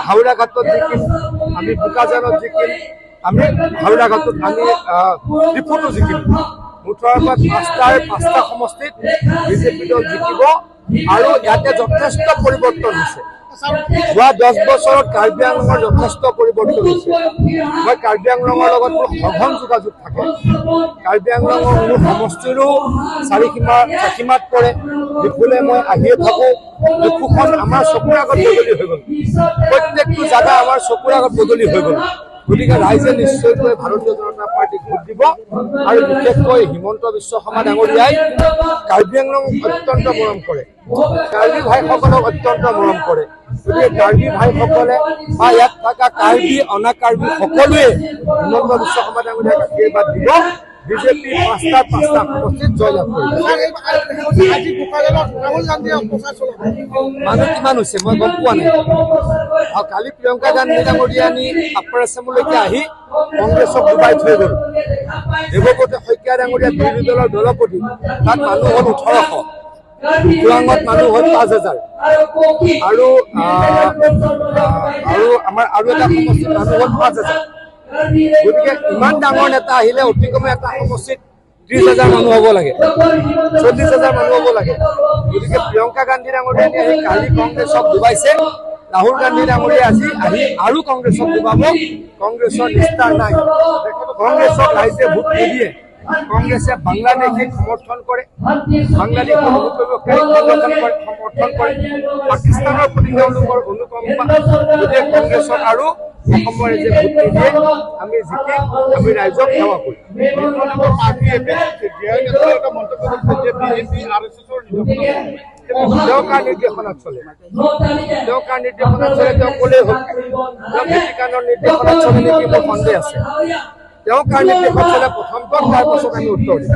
হাওড়াঘাটত জিকিম, আমি বোকাজানত জিকিম, আমি হাওড়াঘাটত আমি ডিপুটো জিকিম। মুঠৰ ওপৰত পাঁচটা সমষ্টিত বিজেপি দল জিকিব আৰু ইয়াতে যথেষ্ট পৰিৱৰ্তন হৈছে। যোৱা 10 বছৰত কাৰ্বি আংলঙৰ যথেষ্ট পৰিৱৰ্তন হৈছে। মই কাৰ্বি আংলঙৰ লগত মোৰ সঘন যোগাযোগ থাকে। কাৰ্বি আংলঙৰ মোৰ সমষ্টিৰো চাৰিসীমাত পৰে। ডিফুলে মই আহিয়ে থাকোঁ। ডিফুখন আমাৰ চকুৰ আগত বদলি হৈ গ'ল। প্ৰত্যেকটো জাগা আমাৰ চকুৰ আগত বদলি হৈ গ'ল। গতিকে ৰাইজে নিশ্চয়কৈ ভাৰতীয় জনতা পাৰ্টিক ভোট দিব আৰু বিশেষকৈ হিমন্ত বিশ্ব শৰ্মা ডাঙৰীয়াই কাৰ্বি আংলঙক অত্যন্ত মৰম কৰে, কাৰ্বি ভাইসকলক অত্যন্ত মৰম কৰে। গতিকে কাৰ্বি ভাইসকলে বা ইয়াত থকা কাৰ্বি অনা কাৰ্বি সকলোৱে হিমন্ত বিশ্ব শৰ্মা ডাঙৰীয়াক আশীৰ্বাদ দিব। বিজেপি পাঁচটা সমষ্টিত জয়লাভ কৰিব। মানুহ কিমান হৈছে মই গম পোৱা নাই। আৰু কালি প্ৰিয়ংকা গান্ধী ডাঙৰীয়ানী আপাৰ আছামলৈকে আহি কংগ্ৰেছক ডুবাই থৈ গ'ল। দেৱব্ৰত শইকীয়া ডাঙৰীয়া বিৰোধী দলৰ দলপতি, তাত মানুহ হ'ল 1800, ওৰাঙত মানুহ হ'ল 5000, আৰু আমাৰ আৰু এটা সমষ্টিত মানুহ হ'ল 5000। গতিকে ইমান ডাঙৰ নেতা আহিলে অতি কমে এটা সমষ্টিত 30,000 মানুহ হ'ব লাগে, 40,000 মানুহ হ'ব লাগে। গতিকে প্ৰিয়ংকা গান্ধী ডাঙৰীয়ানী আহি কালি কংগ্ৰেছক ডুবাইছে। ৰাহুল গান্ধী ডাঙৰীয়া আজি আহি আৰু কংগ্ৰেছক ডুবাব। কংগ্ৰেছৰ নিষ্ঠা নাই। কংগ্ৰেছক ৰাইজে ভোট নিদিয়ে। কংগ্ৰেছে বাংলাদেশীক সমৰ্থন কৰে, বাংলাদেশ সমৰ্থন কৰে, পাকিস্তানৰ প্ৰতি তেওঁলোকৰ অনুকম্পা। গতিকে কংগ্ৰেছক আৰু অসমৰ ৰাইজে ভোট নিদিয়ে। আমি জিকিম, আমি ৰাইজক সেৱা কৰিম। তেওঁ কাৰ নিৰ্দেশনাত চলে, তেওঁ কাৰ নিৰ্দেশনাত চলে তেওঁ ক'লেই হ'ল। তেওঁ ভেটিকানৰ নিৰ্দেশনাত চলে নেকি মোৰ সন্দেহ আছে। তেওঁ কাৰ নিৰ্দেশত চলে প্ৰথমত, তাৰ পাছত আমি উত্তৰ দিম।